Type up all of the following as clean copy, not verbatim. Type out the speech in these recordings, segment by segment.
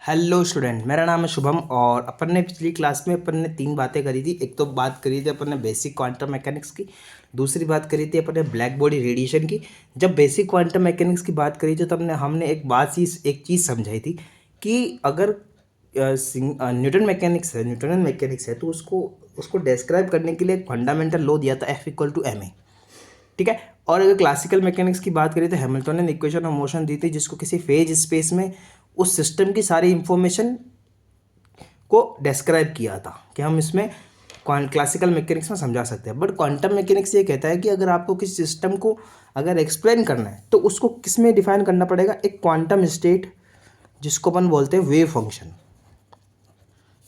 Hello student, मेरा नाम है शुभम और अपन ने पिछली क्लास में अपन ने तीन बातें करी थी। एक तो बात करी थी अपन ने बेसिक क्वांटम मैकेनिक्स की, दूसरी बात करी थी अपन ने ब्लैक बॉडी रेडिएशन की। जब बेसिक क्वांटम मैकेनिक्स की बात करी थी तब हमने एक चीज़ समझाई थी कि अगर न्यूटन मैकेनिक्स है तो उसको उसको डिस्क्राइब करने के लिए एक फंडामेंटल लॉ दिया था F=ma। ठीक है। और अगर क्लासिकल मैकेनिक्स की बात करें तो हैमिल्टनियन इक्वेशन ऑफ मोशन दी थी, जिसको किसी फेज स्पेस में उस सिस्टम की सारी इंफॉर्मेशन को डिस्क्राइब किया था कि हम इसमें क्लासिकल मैकेनिक्स में समझा सकते हैं। बट क्वांटम मैकेनिक्स ये कहता है कि अगर आपको किसी सिस्टम को अगर एक्सप्लेन करना है तो उसको किस में डिफाइन करना पड़ेगा, एक क्वांटम स्टेट जिसको अपन बोलते हैं वेव फंक्शन।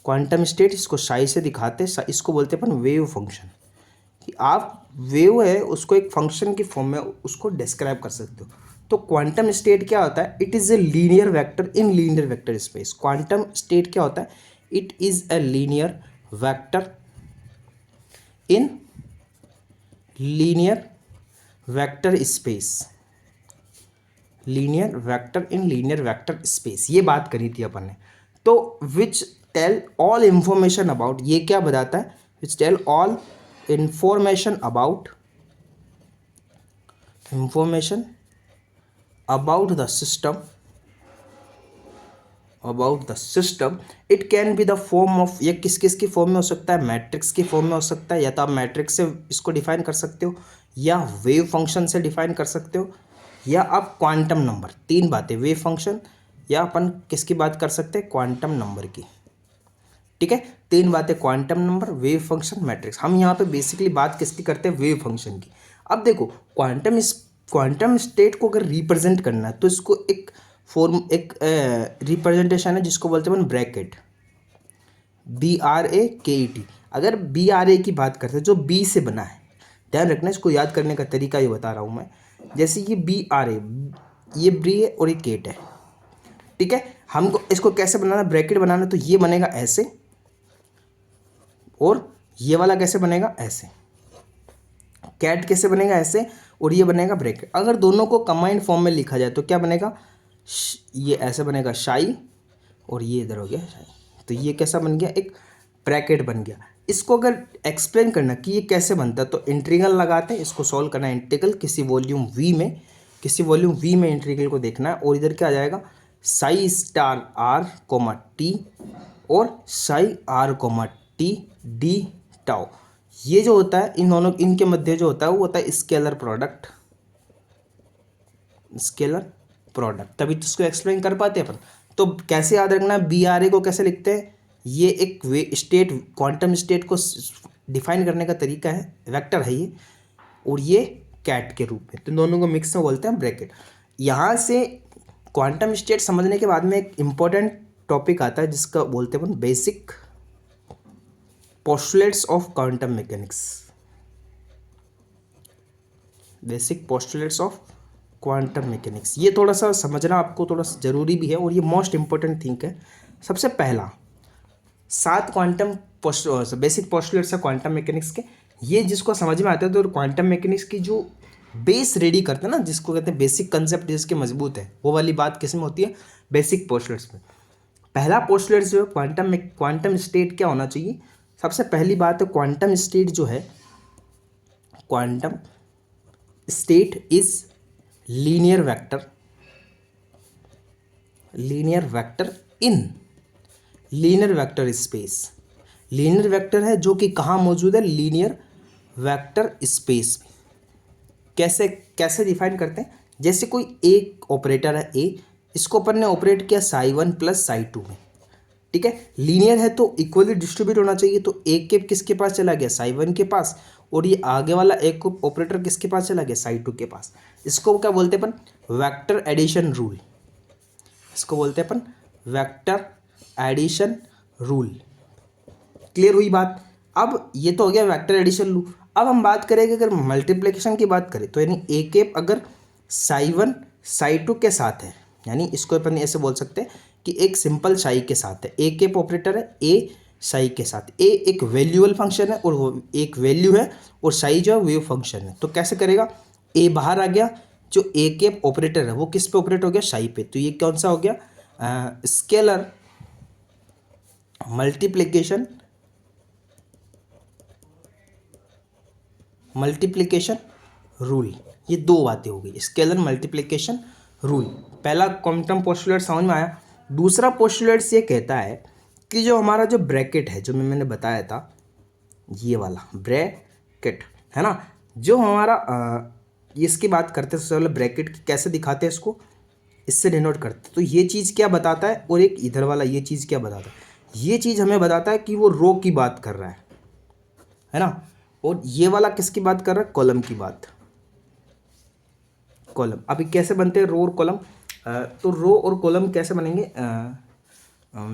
क्वांटम स्टेट इसको साई से दिखाते हैं, इसको बोलते हैं अपन वेव फंक्शन। कि आप वेव है उसको एक फंक्शन की फॉर्म में उसको डिस्क्राइब कर सकते हो। तो क्वांटम स्टेट क्या होता है? It is a linear vector in linear vector space. Quantum state क्या होता है? It is a linear vector in linear vector space. Linear vector in linear vector space, ये बात करी थी अपन ने। तो which tell all information about, ये क्या बताता है? Which tell all information about the system it can be the form of, ये किस किस की फॉर्म में हो सकता है? मैट्रिक्स की फॉर्म में हो सकता है, या तो आप मैट्रिक्स से इसको डिफाइन कर सकते हो, या वेव फंक्शन से डिफाइन कर सकते हो, या आप क्वांटम नंबर। तीन बातें, वेव फंक्शन, या अपन किसकी बात कर सकते हैं? क्वांटम नंबर की। ठीक है, तीन बातें, quantum number, wave function, matrix. हम यहाँ पे बेसिकली बात किसकी करते हैं? वेव फंक्शन की। अब देखो, क्वांटम स्टेट को अगर रिप्रेजेंट करना है तो इसको एक रिप्रेजेंटेशन है जिसको बोलते हैं ब्रैकेट, BRAKET। अगर BRA की बात करते हैं, जो बी से बना है, ध्यान रखना, इसको याद करने का तरीका ये बता रहा हूँ मैं। जैसे ये BRA, ये ब्री है और ये केट है। ठीक है, हमको इसको कैसे बनाना, ब्रैकेट बनाना, तो ये बनेगा ऐसे, और ये वाला कैसे बनेगा? ऐसे। कैट कैसे बनेगा? ऐसे, और ये बनेगा ब्रैकेट। अगर दोनों को कंबाइंड फॉर्म में लिखा जाए तो क्या बनेगा? ये ऐसे बनेगा शाई, और ये इधर हो गया शाई। तो ये कैसा बन गया? एक ब्रैकेट बन गया। इसको अगर एक्सप्लेन करना कि ये कैसे बनता है तो इंटीग्रल लगाते हैं, इसको सॉल्व करना है। इंटीग्रल किसी वॉल्यूम वी में इंटीग्रल को देखना है, और इधर क्या आ जाएगा? Psi star r comma t और psi r comma t d tau. ये जो होता है इन दोनों, इनके मध्य जो होता है वो होता है स्केलर प्रोडक्ट। तभी तो इसको एक्सप्लेन कर पाते हैं अपन। तो कैसे याद रखना, BRA को कैसे लिखते हैं? ये एक स्टेट, क्वांटम स्टेट को डिफाइन करने का तरीका है, वेक्टर है ये, और ये कैट के रूप में, तो दोनों को मिक्स में बोलते हैं ब्रैकेट। यहाँ से क्वांटम स्टेट समझने के बाद में एक इम्पोर्टेंट टॉपिक आता है जिसका बोलते हैं अपन basic postulates of quantum mechanics. Basic postulates of quantum mechanics, ये थोड़ा सा समझना आपको थोड़ा सा ज़रूरी भी है, और ये मोस्ट इंपॉर्टेंट थिंग है। सबसे पहला 7 क्वांटम बेसिक पोस्टुलेट्स है क्वांटम मैकेनिक्स के। ये जिसको समझ में आता है तो क्वांटम मैकेनिक्स की जो बेस रेडी करते हैं ना, जिसको कहते हैं बेसिक कंसेप्ट जिसके मजबूत है, वो वाली बात किस में होती है? बेसिक पोस्टुलेट्स में। पहला पोस्टुलेट जो है क्वांटम स्टेट क्या होना चाहिए? सबसे पहली बात है, क्वांटम स्टेट जो है, quantum state is linear vector in linear vector space. Linear vector है जो कि कहाँ मौजूद है? लीनियर वेक्टर स्पेस में। कैसे कैसे डिफाइन करते हैं? जैसे कोई एक ऑपरेटर है ए, इसको अपन ने ऑपरेट किया psi1 प्लस psi2 में। ठीक है, लीनियर है तो इक्वली डिस्ट्रीब्यूट होना चाहिए। तो एक के किसके पास चला गया? psi1 के पास, और ये आगे वाला एक ऑपरेटर किसके पास चला गया? psi2 के पास। इसको क्या बोलते हैं अपन? Vector addition rule. इसको बोलते हैं अपन वेक्टर एडिशन रूल। क्लियर हुई बात? अब ये तो हो गया वेक्टर एडिशन रूल। अब हम बात करेंगे, अगर मल्टीप्लिकेशन की बात करें तो यानी ए के अगर psi1 psi2 के साथ है, यानी इसको अपन ऐसे बोल सकते हैं कि एक सिंपल साई के साथ है, ए के ऑपरेटर है ए साई के साथ। ए एक वैल्यूअल फंक्शन है और वो एक वैल्यू है, और साई जो है वेव फंक्शन है। तो कैसे करेगा? ए बाहर आ गया, जो ए के ऑपरेटर है वो किस पे ऑपरेट हो गया? साई पे। तो ये कौन सा हो गया? स्केलर मल्टीप्लिकेशन रूल, ये दो बातें हो गई, स्केलर मल्टीप्लिकेशन रूल। पहला क्वांटम पोस्टुलेट समझ में आया। दूसरा पोस्टुलेट ये कहता है कि जो हमारा जो ब्रैकेट है, जो मैंने बताया था, ये वाला ब्रैकेट है ना, जो हमारा इसकी बात करते हैं सबसे पहले ब्रैकेट की, कैसे दिखाते हैं इसको, इससे डिनोट करते हैं। तो ये चीज़ क्या बताता है, और एक इधर वाला ये चीज़ क्या बताता है, ये चीज़ हमें बताता है कि वो रो की बात कर रहा है ना, और ये वाला किसकी बात कर रहा है, कॉलम की बात, कॉलम। अभी कैसे बनते हैं रो और कॉलम, तो रो और कॉलम कैसे बनेंगे,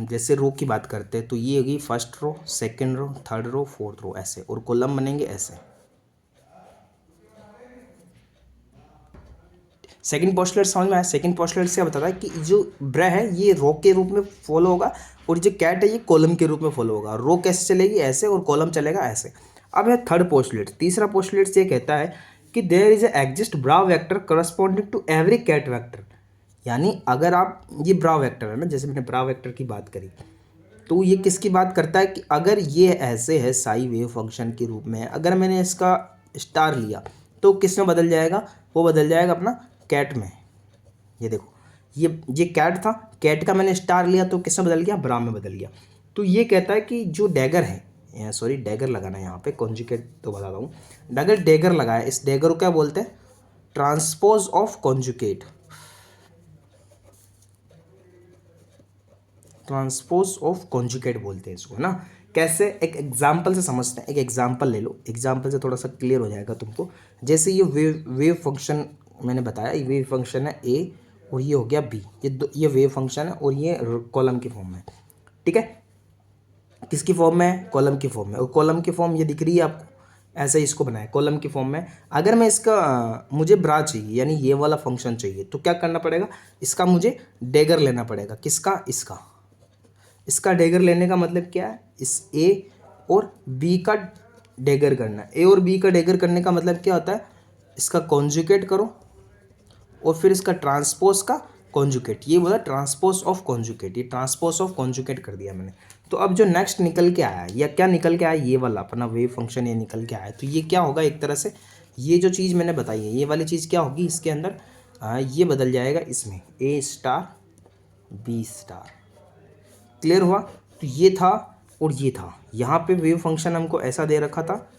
जैसे रो की बात करते हैं तो ये होगी first row, second row, third row, fourth row, ऐसे, और कॉलम बनेंगे ऐसे। सेकंड पोस्टुलेट समझ में आया। सेकंड पोस्टुलेट से बताता है कि जो ब्रे है ये रो के रूप में फॉलो होगा, और जो कैट है ये कॉलम के रूप में फॉलो होगा। रो कैसे चलेगी, ऐसे, और कॉलम चलेगा ऐसे। अब है थर्ड पोस्टुलेट। तीसरा पोस्टुलेट से कहता है कि there is exist bra vector corresponding to every ket vector. यानी अगर आप, ये ब्रा वेक्टर है ना, जैसे मैंने ब्रा वेक्टर की बात करी, तो ये किसकी बात करता है कि अगर ये ऐसे है साई वेव फंक्शन के रूप में, अगर मैंने इसका स्टार लिया तो किस में बदल जाएगा, वो बदल जाएगा अपना कैट में। ये देखो, ये कैट था, कैट का मैंने स्टार लिया तो किस में बदल गया, ब्रा में बदल गया। तो ये कहता है कि जो डैगर है, सॉरी डैगर लगाना है यहाँ पे, कॉन्जुगेट तो बताता हूँ। अगर डैगर लगाया, इस डैगर को क्या बोलते हैं, transpose of conjugate, transpose of conjugate बोलते हैं इसको, है ना। कैसे, एक एग्जाम्पल से समझते हैं। एक एग्जाम्पल ले लो, एग्जाम्पल से थोड़ा सा क्लियर हो जाएगा तुमको। जैसे ये वेव फंक्शन मैंने बताया, ये वेव फंक्शन है ए, और ये हो गया बी, ये वेव फंक्शन है, और ये कॉलम की फॉर्म में, ठीक है। किसकी फॉर्म में है, कॉलम की फॉर्म में, और कॉलम की फॉर्म ये दिख रही है आपको, ऐसे ही इसको बनाया कॉलम की फॉर्म में। अगर मैं इसका मुझे ब्रा चाहिए, यानी ये वाला फंक्शन चाहिए, तो क्या करना पड़ेगा, इसका मुझे डेगर लेना पड़ेगा। किसका, इसका डेगर लेने का मतलब क्या है, इस ए और बी का डेगर करना। ए और बी का डेगर करने का मतलब क्या होता है, इसका कॉन्जुगेट करो और फिर इसका ट्रांसपोज का कॉन्जुगेट, ये बोला ट्रांसपोज ऑफ कॉन्जुगेट, ये ट्रांसपोज ऑफ कॉन्जुगेट कर दिया मैंने। तो अब जो नेक्स्ट निकल के आया, या क्या निकल के आया, ये वाला अपना वेव फंक्शन ये निकल के आया। तो ये क्या होगा, एक तरह से ये जो चीज़ मैंने बताई है, ये वाली चीज़ क्या होगी इसके अंदर, ये बदल जाएगा इसमें, ए स्टार बी स्टार। क्लियर हुआ। तो ये था और ये था। यहाँ पे वेव फंक्शन हमको ऐसा दे रखा था,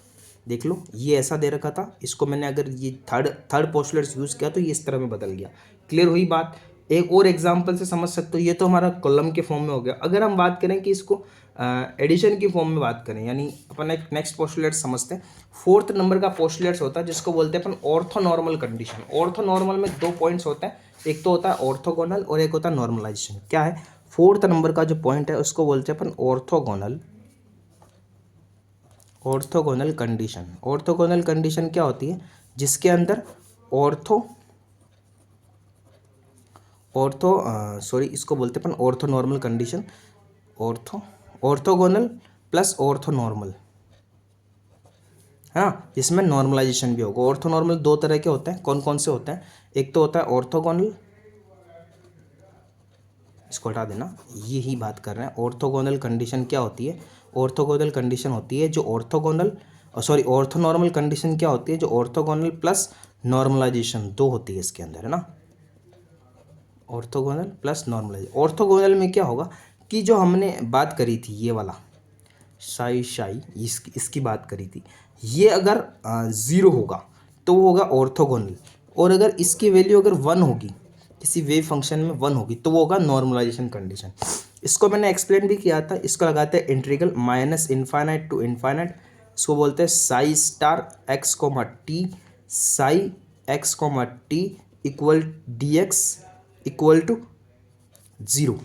देख लो ये ऐसा दे रखा था, इसको मैंने अगर ये थर्ड पोस्टुलेट्स यूज़ किया तो ये इस तरह में बदल गया। क्लियर हुई बात। एक और एग्जांपल से समझ सकते हो, ये तो हमारा कॉलम के फॉर्म में हो गया। अगर हम बात करें कि इसको एडिशन की फॉर्म में बात करें, यानी अपन एक नेक्स्ट पोस्टुलेट समझते हैं। फोर्थ नंबर का पोस्टुलेट्स होता है जिसको बोलते हैं अपन ऑर्थोनॉर्मल कंडीशन। ऑर्थोनॉर्मल में दो पॉइंट्स होते हैं, एक तो होता है ऑर्थोगोनल और एक होता है नॉर्मलाइजेशन। क्या है, फोर्थ नंबर का जो पॉइंट है उसको बोलते हैं अपन ऑर्थोगोनल कंडीशन। ऑर्थोगोनल कंडीशन क्या होती है, जिसके अंदर इसको बोलते हैं अपन orthonormal condition. Orthogonal plus orthonormal, है ना, जिसमें नॉर्मलाइजेशन भी होगा। ऑर्थोनॉर्मल दो तरह के होते हैं, कौन कौन से होते हैं, एक तो होता है ऑर्थोगोनल, इसको हटा देना, ये ही बात कर रहे हैं। ऑर्थोगोनल कंडीशन क्या होती है, ऑर्थोगोनल कंडीशन होती है जो ऑर्थोनॉर्मल कंडीशन क्या होती है, जो ऑर्थोगोनल प्लस नॉर्मलाइजेशन दो होती है इसके अंदर, है ना। Orthogonal plus normalisation. ऑर्थोगोनल में क्या होगा कि जो हमने बात करी थी, ये वाला इसकी बात करी थी, ये अगर 0 होगा तो वो होगा ऑर्थोगोनल, और अगर इसकी वैल्यू अगर 1 होगी, किसी वेव फंक्शन में 1 होगी, तो वो होगा नॉर्मलाइजेशन कंडीशन। इसको मैंने एक्सप्लेन भी किया था। इसको लगाते हैं इंटीग्रल -इनफाइनाइट टू इनफाइनाइट, इसको बोलते हैं psi star x, t, psi x, t equal dx equal to 0।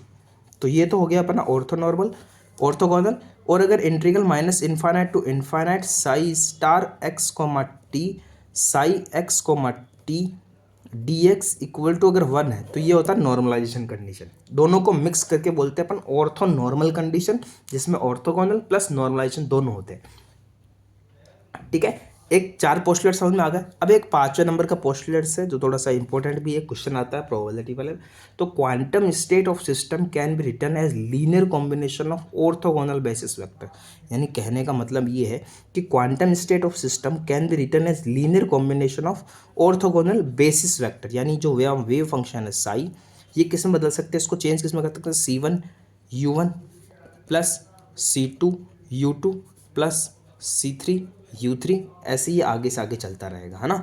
तो ये तो हो गया अपना ऑर्थोगोनल। और अगर integral -infinite to infinite psi star x, t, psi x, t dx equal to अगर 1 है, तो ये होता है नॉर्मलाइजेशन कंडीशन। दोनों को मिक्स करके बोलते हैं अपन ऑर्थोनॉर्मल कंडीशन, जिसमें ऑर्थोगोनल प्लस नॉर्मलाइजेशन दोनों होते हैं, ठीक है। एक 4 पोस्टुलेट समझ में आ गया। अब एक 5वें नंबर का पोस्टुलेट्स है जो थोड़ा सा इंपॉर्टेंट भी है, क्वेश्चन आता है प्रोबेबिलिटी वाले। तो quantum state of system can be written as linear combination of orthogonal basis vector. यानी कहने का मतलब ये है कि quantum state of system can be written as linear combination of orthogonal basis vector. यानी जो वेव फंक्शन है साई, ये किस में बदल सकते हैं, इसको चेंज किस में कर सकते हैं, C1 U1 plus C2 U2 plus C3 U3, ऐसे ही आगे से आगे चलता रहेगा, है ना।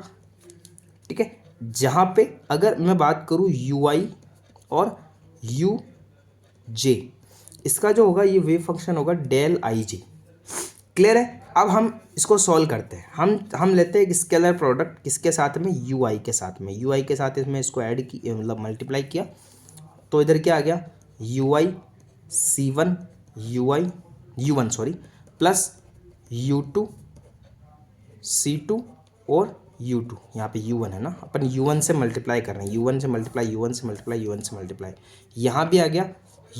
ठीक है, जहाँ पे अगर मैं बात करूँ UI और UJ, इसका जो होगा ये वेव फंक्शन होगा डेल IJ। क्लियर है। अब हम इसको सॉल्व करते हैं। हम लेते हैं एक स्केलर प्रोडक्ट किसके साथ में, UI के साथ में। UI के साथ इसमें इसको ऐड की, मतलब मल्टीप्लाई किया, तो इधर क्या आ गया, UI C1 U1 sorry plus U2 C2 और U2, यहाँ पे U1 है ना, अपन U1 से मल्टीप्लाई कर रहे हैं, U1 से मल्टीप्लाई, यहाँ भी आ गया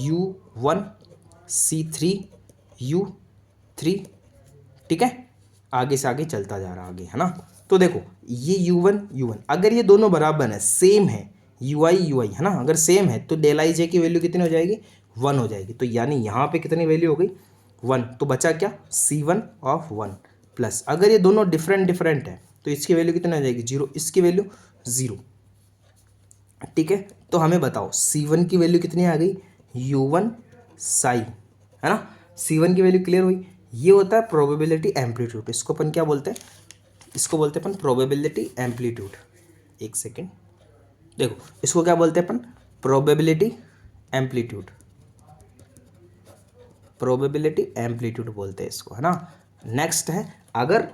U1 C3 U3। ठीक है, आगे से आगे चलता जा रहा आगे, है ना। तो देखो ये U1 अगर ये दोनों बराबर है, सेम है, UI है ना, अगर सेम है तो डेल IJ की वैल्यू कितनी हो जाएगी, 1 हो जाएगी। तो यानी यहाँ पे कितनी वैल्यू हो गई, 1। तो बचा क्या, C1 ऑफ 1 प्लस, अगर ये दोनों डिफरेंट है तो इसकी वैल्यू कितनी हो जाएगी, 0, इसकी वैल्यू 0। ठीक है, तो हमें बताओ C1 की वैल्यू कितनी आ गई, U1 साई, है ना। C1 की वैल्यू क्लियर हुई। ये होता है प्रोबेबिलिटी एम्पलीट्यूड। इसको अपन क्या बोलते हैं, इसको बोलते हैं अपन प्रोबेबिलिटी एम्पलीट्यूड। एक सेकेंड, देखो इसको क्या बोलते हैं अपन, प्रोबेबिलिटी एम्पलीट्यूड बोलते हैं इसको, है ना। नेक्स्ट है, अगर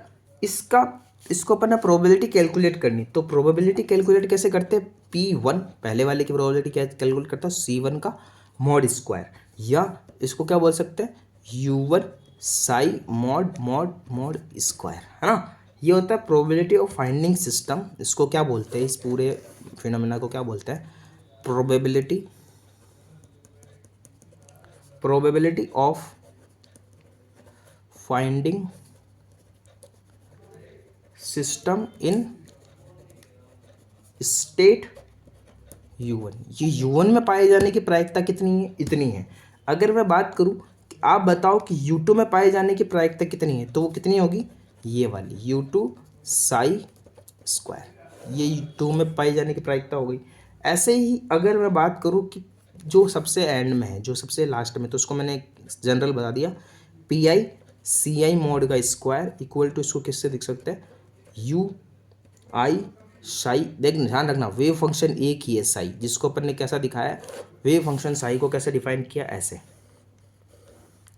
इसको अपन ने प्रोबेबिलिटी कैलकुलेट करनी, तो प्रोबेबिलिटी कैलकुलेट कैसे करते हैं, P1 पहले वाले की प्रोबेबिलिटी क्या कैलकुलेट करता है, C1 का मॉड स्क्वायर, या इसको क्या बोल सकते हैं, U1 साई मॉड स्क्वायर, है ना। ये होता है प्रोबेबिलिटी ऑफ फाइंडिंग सिस्टम। इसको क्या बोलते हैं, इस पूरे फिनोमेना को क्या बोलते हैं, probability of finding system in state U1। ये U1 में पाए जाने की प्रायिकता कितनी है, इतनी है। अगर मैं बात करूं कि आप बताओ कि U2 में पाए जाने की प्रायिकता कितनी है, तो वो कितनी होगी, ये वाली U2 साई स्क्वायर, ये U2 में पाई जाने की प्रायिकता हो गई। ऐसे ही अगर मैं बात करूं कि जो सबसे एंड में है, जो सबसे लास्ट में, तो उसको मैंने जनरल बता दिया, PI मॉड का स्क्वायर इक्वल टू, इसको किससे दिख सकते हैं, UI साई। देख ध्यान रखना, वेव फंक्शन एक ही है साई, जिसको अपन ने कैसा दिखाया, वेव फंक्शन साई को कैसे डिफाइन किया, ऐसे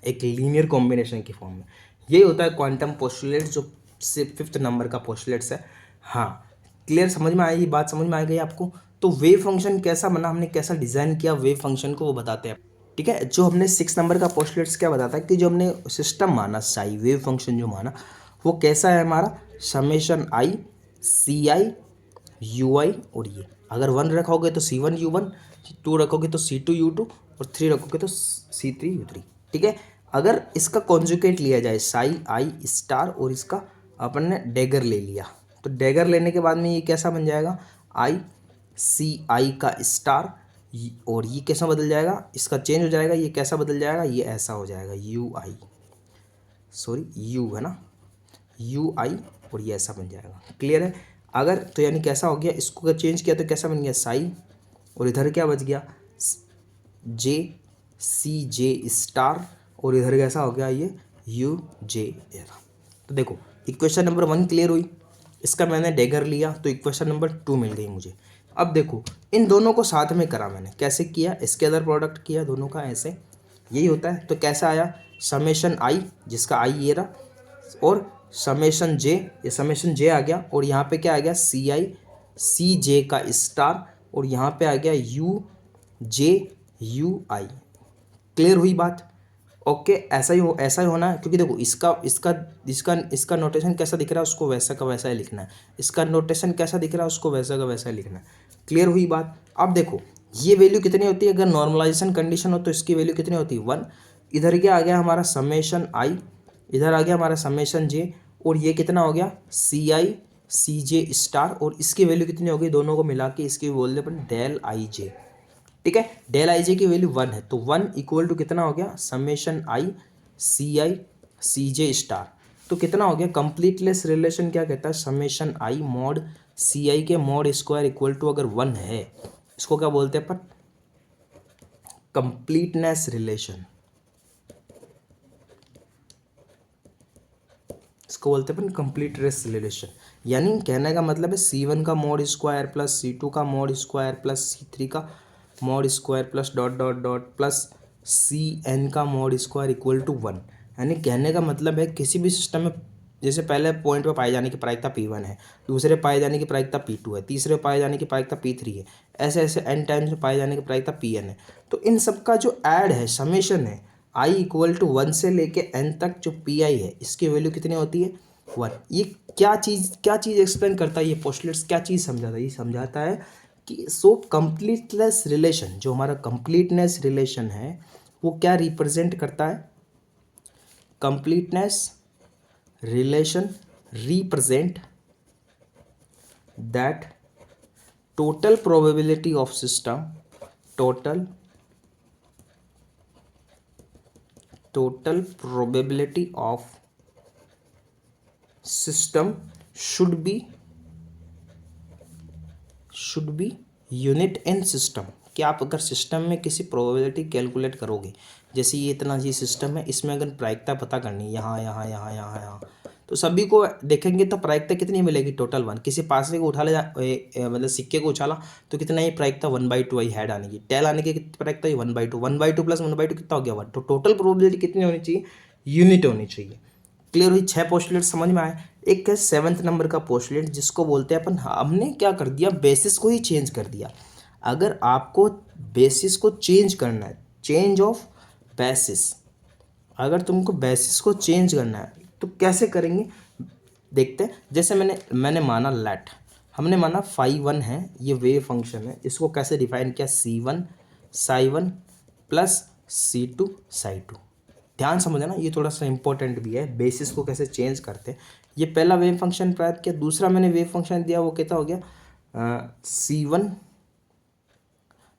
एक लीनियर कॉम्बिनेशन की फॉर्म में। यही होता है क्वांटम पोस्टुलेट, जो से 5th नंबर का पोस्टुलेट्स है। हाँ, क्लियर, समझ में आई, ये बात समझ में आ गई आपको। तो वेव फंक्शन कैसा बना, हमने कैसा डिज़ाइन किया वेव फंक्शन को, वो बताते हैं। ठीक है, जो हमने 6 नंबर का पोस्टुलेट्स क्या बताता है कि जो हमने सिस्टम माना साई, वेव फंक्शन जो माना, वो कैसा है हमारा, समेशन I CI UI, और ये अगर 1 रखोगे तो C1 U1, 2 रखोगे तो C2 U2, और 3 रखोगे तो C3 U3। ठीक है, अगर इसका कॉन्जुगेट लिया जाए साई I स्टार, और इसका अपन ने डैगर ले लिया, तो डैगर लेने के बाद में ये कैसा बन जाएगा, ICI का स्टार, और ये कैसा बदल जाएगा, इसका चेंज हो जाएगा, ये कैसा बदल जाएगा, ये ऐसा हो जाएगा U है ना, UI, और ये ऐसा बन जाएगा। क्लियर है। अगर तो यानी कैसा हो गया, इसको अगर चेंज किया तो कैसा बन गया, साई, और इधर क्या बच गया, CJ स्टार, और इधर कैसा हो गया, ये UJ। तो देखो इक्वेशन नंबर 1 क्लियर हुई, इसका मैंने डैगर लिया तो इक्वेशन नंबर 2 मिल गई मुझे। अब देखो इन दोनों को साथ में करा मैंने, कैसे किया, इसके अंदर प्रोडक्ट किया दोनों का, ऐसे यही होता है। तो कैसा आया, समेशन I, जिसका I ये रहा, और समेशन J, ये समेशन J आ गया, और यहाँ पे क्या आ गया, CJ का स्टार, और यहाँ पे आ गया UJ UI। क्लियर हुई बात। ओके, ऐसा ही होना है, क्योंकि देखो इसका नोटेशन कैसा दिख रहा है, उसको वैसा का वैसा ही लिखना है, इसका नोटेशन कैसा दिख रहा है, उसको वैसा का वैसा ही लिखना है। क्लियर हुई बात। अब देखो ये वैल्यू कितनी होती है, अगर नॉर्मलाइजेशन कंडीशन हो तो इसकी वैल्यू कितनी होती है, 1। इधर क्या आ गया हमारा समेशन I, इधर आ गया हमारा समेशन J, और ये कितना हो गया सी आई सी जे स्टार, और इसकी वैल्यू कितनी हो गई, दोनों को मिला के इसकी बोल दे अपन डेल आई जे। ठीक है, डेल आई जे की वैल्यू 1 है, तो 1 इक्वल टू कितना हो गया समेशन आई सी जे स्टार। तो कितना हो गया कंप्लीटनेस रिलेशन क्या कहता है, समेशन आई मॉड सी आई के मॉड स्क्वायर इक्वल टू अगर 1 है, इसको क्या बोलते हैं अपन कंप्लीटनेस रिलेशन, इसको बोलते हैं अपन कंप्लीटनेस रिलेशन। यानी कहने का मतलब है C1 का मॉड स्क्वायर प्लस C2 का मॉड स्क्वायर प्लस C3 का mod square plus dot dot dot plus CN का मॉड स्क्वायर इक्वल टू 1। यानी कहने का मतलब है किसी भी सिस्टम में जैसे पहले पॉइंट पर पाए जाने की प्रायिकता P1 है, दूसरे पाए जाने की प्रायिकता P2 है, तीसरे पाए जाने की प्रायिकता P3 है, ऐसे ऐसे n टाइम्स में पाए जाने की प्रायिकता Pn है। तो इन सब का जो ऐड है समेशन है i इक्वल टू 1 से लेके n तक जो Pi है इसकी वैल्यू कितनी होती है 1। ये क्या चीज़ एक्सप्लेन करता है, ये पोस्टुलेट्स क्या चीज़ समझाता है, ये समझाता है कि सो कंप्लीटनेस रिलेशन, जो हमारा कंप्लीटनेस रिलेशन है वो क्या रिप्रेजेंट करता है, completeness relation represent that total probability of system, total probability of system should be unit in system। कि आप अगर सिस्टम में किसी प्रोबेबिलिटी कैलकुलेट करोगे, जैसे ये इतना जी सिस्टम है, इसमें अगर प्रायिकता पता करनी यहाँ यहाँ यहाँ यहाँ यहाँ, तो सभी को देखेंगे तो प्रायिकता कितनी मिलेगी टोटल 1। किसी पासे को उठा ले मतलब सिक्के को उछाला तो कितना ही प्रायिकता 1/2 आई हेड आने की, टेल आने की प्रायिकता 1/2, 1/2 प्लस 1/2 कितना हो गया 1। तो टोटल प्रोबेबिलिटी कितनी होनी चाहिए, यूनिट होनी चाहिए। क्लियर हुई, 6 पोस्टुलेट समझ में आए। एक है 7th नंबर का पोस्टुलेट जिसको बोलते हैं अपन, हमने क्या कर दिया बेसिस को ही चेंज कर दिया। अगर आपको बेसिस को चेंज करना है, चेंज ऑफ बेसिस, अगर तुमको बेसिस को चेंज करना है तो कैसे करेंगे देखते हैं। जैसे मैंने माना लेट, हमने माना φ1 है, ये वेव फंक्शन है, इसको कैसे डिफाइन किया C1 ψ1 प्लस C2 ψ2। ध्यान समझना, ये थोड़ा सा इंपॉर्टेंट भी है, बेसिस को कैसे चेंज करते हैं। ये पहला वेव फंक्शन प्राप्त किया, दूसरा मैंने वेव फंक्शन दिया वो कितना हो गया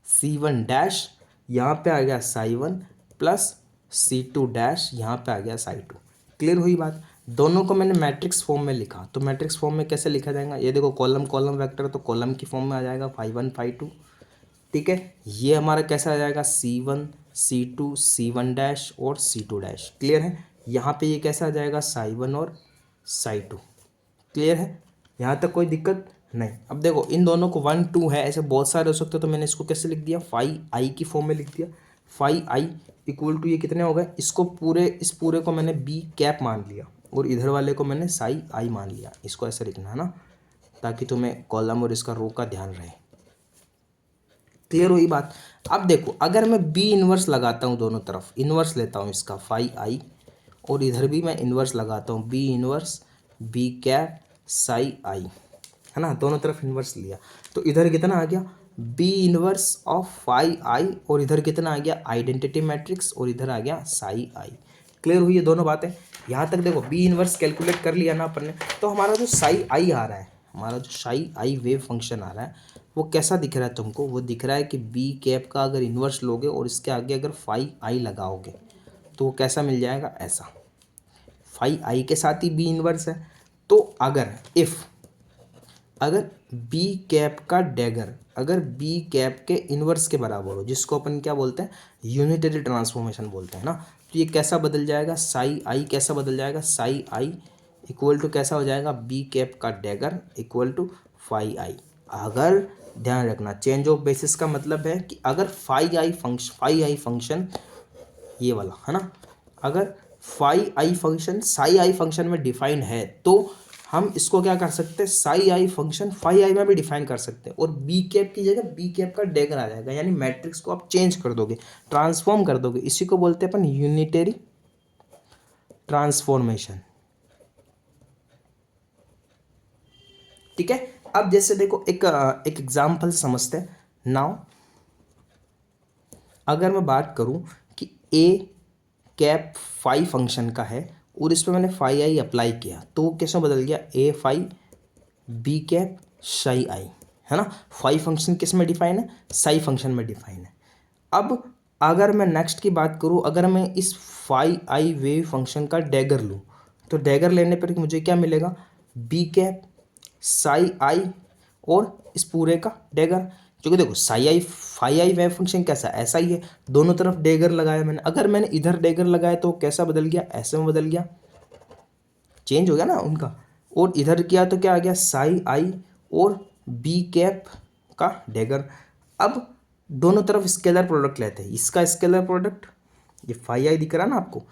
C1 डैश, यहाँ पे आ गया ψ1 प्लस C2 डैश, यहाँ पे आ गया ψ2। क्लियर हुई बात। दोनों को मैंने मैट्रिक्स फॉर्म में लिखा, तो मैट्रिक्स फॉर्म में कैसे लिखा जाएगा, ये देखो कॉलम वेक्टर, तो कॉलम की फॉर्म में आ जाएगा φ1 φ2। ठीक है, ये हमारा कैसा आ जाएगा C1 C2 C1 डैश और C2 डैश। क्लियर है, यहाँ पे ये कैसा आ जाएगा ψ1 और ψ2। क्लियर है, यहाँ तक कोई दिक्कत नहीं। अब देखो इन दोनों को 1 2 है, ऐसे बहुत सारे हो सकते, तो मैंने इसको कैसे लिख दिया φi की फॉर्म में लिख दिया। φi इक्वल टू ये कितने हो गए, इसको इस पूरे को मैंने b कैप मान लिया और इधर वाले को मैंने साई आई मान लिया। इसको ऐसे लिखना है ना, ताकि तुम्हें कॉलम और इसका रो का ध्यान रहे। क्लियर हुई बात। अब देखो अगर मैं b इन्वर्स लगाता हूँ, दोनों तरफ इन्वर्स लेता हूँ इसका φi, और इधर भी मैं इन्वर्स लगाता हूँ b inverse b cap psi i, है ना, दोनों तरफ इन्वर्स लिया, तो इधर कितना आ गया b इन्वर्स ऑफ फाई आई, और इधर कितना आ गया आइडेंटिटी मैट्रिक्स, और इधर आ गया साई आई। क्लियर हुई ये दोनों बातें। यहाँ तक देखो b इन्वर्स कैलकुलेट कर लिया ना अपन ने, तो हमारा जो साई आई आ रहा है, हमारा जो साई आई वेव फंक्शन आ रहा है, वो कैसा दिख रहा है तुमको, वो दिख रहा है कि b कैप का अगर इन्वर्स लोगे और इसके आगे अगर फाई आई लगाओगे तो वो कैसा मिल जाएगा, ऐसा। फाई आई के साथ ही b इन्वर्स है, तो अगर b कैप का डैगर अगर b कैप के इन्वर्स के बराबर हो, जिसको अपन क्या बोलते हैं यूनिटरी ट्रांसफॉर्मेशन बोलते हैं ना, तो ये कैसा बदल जाएगा, साई आई कैसा बदल जाएगा, साई आई इक्वल टू कैसा हो जाएगा b कैप का डैगर इक्वल टू फाई आई। अगर ध्यान रखना चेंज ऑफ बेसिस का मतलब है कि अगर फाई आई फंक्शन ये वाला है ना, अगर phi i function psi i function में डिफाइन है, तो हम इसको क्या कर सकते हैं, psi i function phi i में भी डिफाइन कर सकते हैं, और बी कैप की जगह बी कैप का डैगर आ जाएगा, यानी मैट्रिक्स को आप चेंज कर दोगे, ट्रांसफॉर्म कर दोगे। इसी को बोलते हैं अपन यूनिटरी ट्रांसफॉर्मेशन। ठीक है, अब जैसे देखो एक एग्जाम्पल समझते हैं। नाउ अगर मैं बात करूं कि ए कैप फाई फंक्शन का है और इस पर मैंने फाई आई अप्लाई किया तो वो कैसे बदल गया, ए phi B cap psi i, है ना। फाई फंक्शन किस में डिफाइन है, साई फंक्शन में डिफाइन है। अब अगर मैं नेक्स्ट की बात करूँ, अगर मैं इस फाई आई वेव फंक्शन का डैगर लूँ तो डैगर लेने पर मुझे क्या मिलेगा, बी कैप साई आई और इस पूरे का डैगर। क्योंकि देखो साई आई फाई आई वेव फंक्शन कैसा ऐसा ही है, दोनों तरफ डैगर लगाया मैंने। अगर मैंने इधर डैगर लगाया तो कैसा बदल गया, ऐसे में बदल गया, चेंज हो गया ना उनका। और इधर किया तो क्या आ गया, साई आई और बी कैप का डैगर। अब दोनों तरफ स्केलर प्रोडक्ट लेते हैं, इसका स्केलर प्रोडक्ट, ये फाई आई दिख रहा है ना आपको,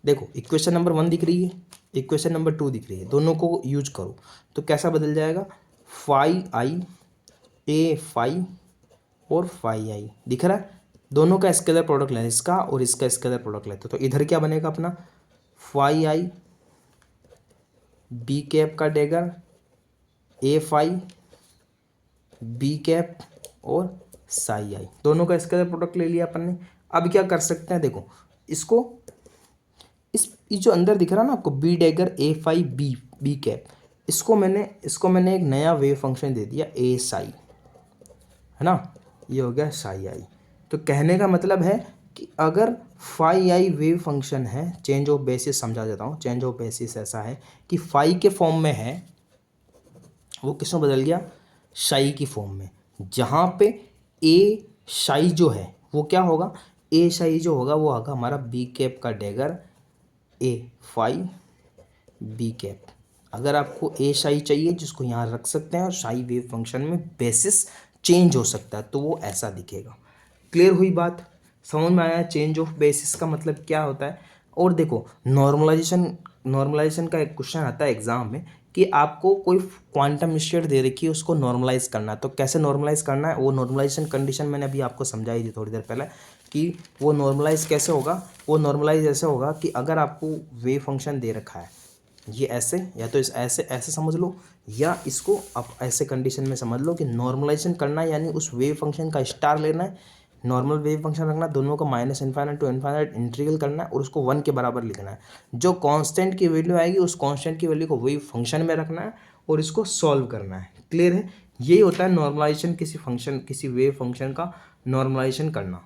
देखो इक्वेशन नंबर 1 दिख रही है, इक्वेशन नंबर 2 दिख रही है, दोनों को यूज करो तो कैसा बदल जाएगा, फाई आई ए फाई और फाई आई दिख रहा है। दोनों का स्केलर प्रोडक्ट लें, इसका और इसका स्केलर प्रोडक्ट लेते तो इधर क्या बनेगा अपना, फाई आई बी कैप का डैगर ए फाई बी कैप और साई आई, दोनों का स्केलर प्रोडक्ट ले लिया अपन ने। अब क्या कर सकते हैं, देखो इसको इस जो अंदर दिख रहा है ना आपको बी डैगर ए फाई बी बी कैप, इसको मैंने एक नया वेव फंक्शन दे दिया ए साई, है ना, ये हो गया साई आई। तो कहने का मतलब है कि अगर फाई आई वेव फंक्शन है, चेंज ऑफ बेसिस समझा देता हूँ, चेंज ऑफ बेसिस ऐसा है कि फाई के फॉर्म में है, वो किसमें बदल गया, शाई की फॉर्म में, जहाँ पे ए शाई जो है वो क्या होगा, ए शाई जो होगा वो होगा हमारा बी कैप का डैगर ए फाई बी कैप। अगर आपको ए शाई चाहिए जिसको यहाँ रख सकते हैं, और शाई वेव फंक्शन में बेसिस चेंज हो सकता है तो वो ऐसा दिखेगा। क्लियर हुई बात, समझ में आया चेंज ऑफ बेसिस का मतलब क्या होता है। और देखो नॉर्मलाइजेशन का एक क्वेश्चन आता है एग्जाम में कि आपको कोई क्वांटम स्टेट दे रखी है, उसको नॉर्मलाइज करना है, तो कैसे नॉर्मलाइज करना है, वो नॉर्मलाइजेशन कंडीशन मैंने अभी आपको समझाई थी थोड़ी देर पहले कि वो नॉर्मलाइज कैसे होगा। वो नॉर्मलाइज ऐसे होगा कि अगर आपको वेव फंक्शन दे रखा है ये ऐसे, या तो इस ऐसे ऐसे समझ लो, या इसको आप ऐसे कंडीशन में समझ लो कि नॉर्मलाइजेशन करना है, यानी उस वेव फंक्शन का स्टार लेना है, नॉर्मल वेव फंक्शन रखना, दोनों को minus infinite to infinite integral करना है और उसको 1 के बराबर लिखना है। जो कांस्टेंट की वैल्यू आएगी उस कांस्टेंट की वैल्यू को वेव फंक्शन में रखना है और इसको सॉल्व करना है। क्लियर है, यही होता है नॉर्मलाइजेशन, किसी वेव फंक्शन का नॉर्मलाइजेशन करना।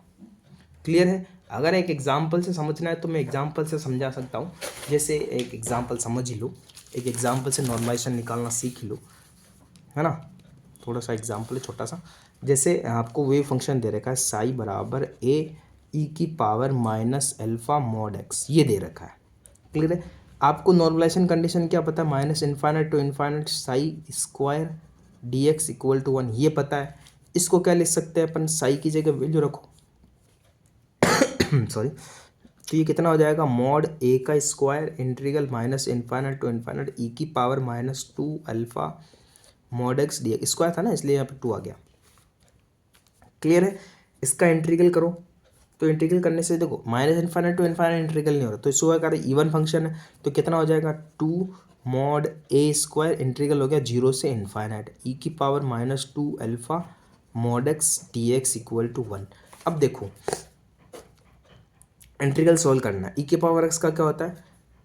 क्लियर है। अगर एक एग्जाम्पल से समझना है तो मैं एग्जाम्पल से समझा सकता हूँ। जैसे एक एग्जाम्पल समझ ही लो, एक एग्जाम्पल से नॉर्मलाइजेशन निकालना सीख ही लो, है ना। थोड़ा सा एग्जाम्पल है छोटा सा, जैसे आपको वेव फंक्शन दे रखा है साई बराबर ए ई की power minus alpha mod x, ये दे रखा है। क्लियर है। आपको नॉर्मलाइजेशन कंडीशन क्या पता है, minus infinite to infinite psi square d x equal to 1, ये पता है। इसको क्या लिख सकते हैं अपन, साई की जगह वैल्यू रखो सॉरी, तो ये कितना हो जाएगा, मॉड ए का square integral minus infinite to infinite e की power minus 2 alpha mod x d x, square था ना इसलिए यहाँ पे 2 आ गया। क्लियर है। इसका इंटीग्रल करो, तो इंटीग्रल करने से देखो minus infinite to infinite integral नहीं हो रहा, तो इसको क्या करें, इवन फंक्शन है तो कितना हो जाएगा 2 मॉड ए स्क्वायर इंटीग्रल हो गया 0 से इन्फाइनाइट ई की power minus 2 alpha mod x d x equal to 1। अब देखो इंटीग्रल सोल्व करना है, ई के पावर एक्स का क्या होता है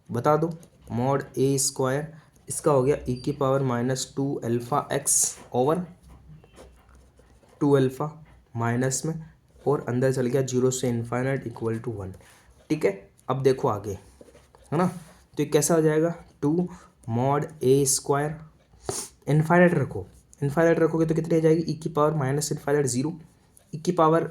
बता दो, मॉड ए स्क्वायर, इसका हो गया ई की power minus 2 alpha x over 2 alpha minus में, और अंदर चल गया 0 से इन्फाइनाइट इक्वल टू 1। ठीक है, अब देखो आगे, है ना, तो ये कैसा हो जाएगा 2 मॉड ए स्क्वायर, इन्फाइनाइट रखो, इन्फाइनाइट रखोगे तो कितनी आ जाएगी, ई की पावर माइनस इन्फाइनाइट 0, ई की पावर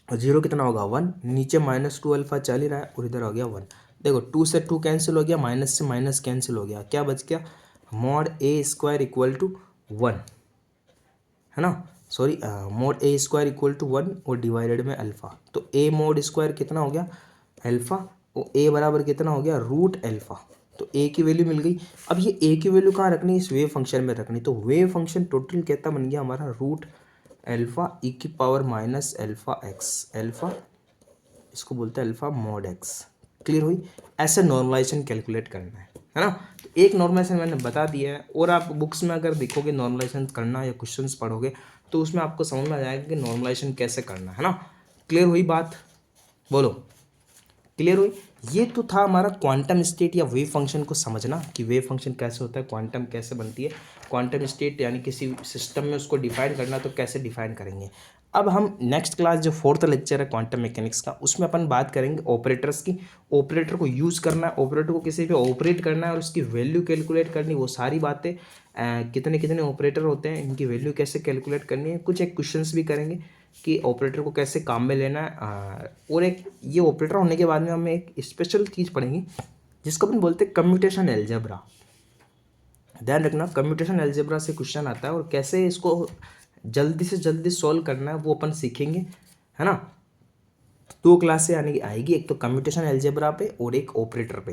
0 कितना होगा 1, नीचे माइनस 2 अल्फा चल ही रहा है और इधर हो गया 1। देखो 2 से 2 कैंसिल हो गया, माइनस से माइनस कैंसिल हो गया, क्या बच गया, mod a square equal to 1, है ना, sorry mod a square equal to 1 और डिवाइडेड में अल्फा, तो ए मॉड स्क्वायर कितना हो गया अल्फा, और ए बराबर कितना हो गया रूट अल्फा, तो ए की वैल्यू मिल गई। अब ये ए की वैल्यू कहाँ रखनी, इस वेव फंक्शन में रखनी, तो वेव फंक्शन टोटल कितना बन गया हमारा रूट अल्फा ई की power minus alpha x, alpha इसको बोलते हैं अल्फा मॉड एक्स। क्लियर हुई, ऐसे नॉर्मलाइजेशन कैलकुलेट करना है ना। तो एक नॉर्मलाइजेशन मैंने बता दिया है, और आप बुक्स में अगर देखोगे नॉर्मलाइजेशन करना या क्वेश्चंस पढ़ोगे तो उसमें आपको समझ में आ जाएगा कि नॉर्मलाइजेशन कैसे करना है ना। क्लियर हुई बात, बोलो क्लियर हुई। ये तो था हमारा क्वांटम स्टेट या वेव फंक्शन को समझना कि वेव फंक्शन कैसे होता है, क्वांटम कैसे बनती है, क्वांटम स्टेट यानी किसी सिस्टम में उसको डिफाइन करना तो कैसे डिफाइन करेंगे। अब हम नेक्स्ट क्लास जो 4th लेक्चर है क्वांटम मैकेनिक्स का, उसमें अपन बात करेंगे ऑपरेटर्स की। ऑपरेटर को यूज़ करना है, ऑपरेटर को किसी पे ऑपरेट करना है और उसकी वैल्यू कैलकुलेट करनी, वो सारी बातें कितने कितने ऑपरेटर होते हैं, इनकी वैल्यू कैसे कैलकुलेट करनी है, कुछ एक क्वेश्चंस भी करेंगे कि ऑपरेटर को कैसे काम में लेना है। और एक ये ऑपरेटर होने के बाद में हम एक स्पेशल चीज़ पढ़ेंगे जिसको अपन बोलते हैं कम्यूटेशन एल्जेब्रा। ध्यान रखना, कम्यूटेशन एल्जेब्रा से क्वेश्चन आता है और कैसे इसको जल्दी से जल्दी सॉल्व करना है वो अपन सीखेंगे, है ना। 2 क्लास से आएगी, एक तो कम्यूटेशन एल्जेब्रा पे और एक ऑपरेटर पे,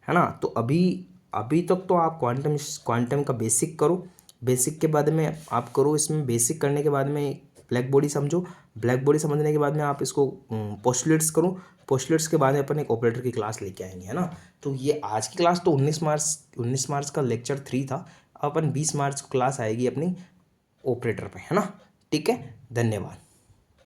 है ना। तो अभी तक तो आप क्वांटम का बेसिक करो, बेसिक के बाद में आप करो, इसमें बेसिक करने के बाद में ब्लैक बॉडी समझो, ब्लैक बॉडी समझने के बाद में आप इसको पोस्टुलेट्स करो, पोस्टुलेट्स के बाद में अपन एक ऑपरेटर की क्लास लेके आएंगे, है ना। तो ये आज की क्लास तो 19 मार्च का लेक्चर 3 था। अब अपन 20 मार्च को क्लास आएगी अपनी ऑपरेटर पे, है ना। ठीक है, धन्यवाद।